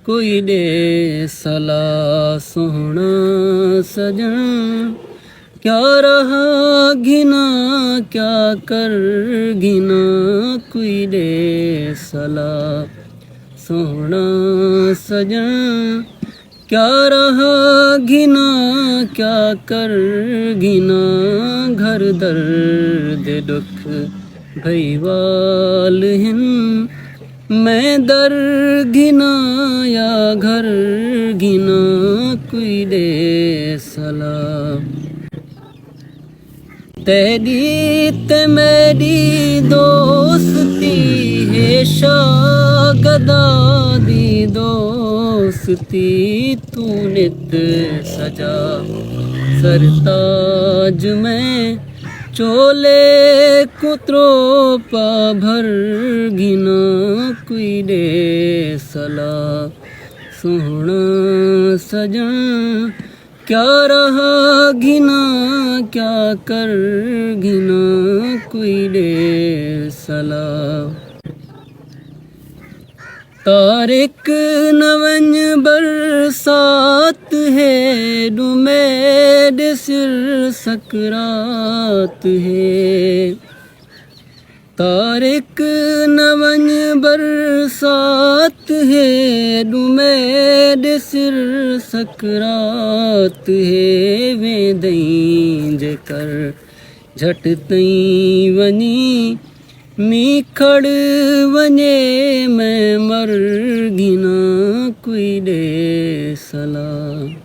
कोई दे सला सोहना सजन क्या रहा घिना क्या कर घिना कोई दे सला सोहना सजन क्या रहा घिना क्या कर घिना घर दर्द दुख भईवाल हिन मैं दर घिना या घर घिना कोई दे सला तेरी ते मेरी दोस्ती है शागदा दी दोस्ती तू नित सजा सरताज में चोले कुत्रो पा भर घिना कोई दे सला सोहना सजन क्या रहा घिना क्या कर घिना कोई दे सला तारिक नवंज बरसात है डुमेड सिर सकरात है तारिक नवंज बरसात है डुमेड सिर सकरात है वे दई जेकर झट तई वनी मीखड़ वने मैं मर घिना कोई दे सला।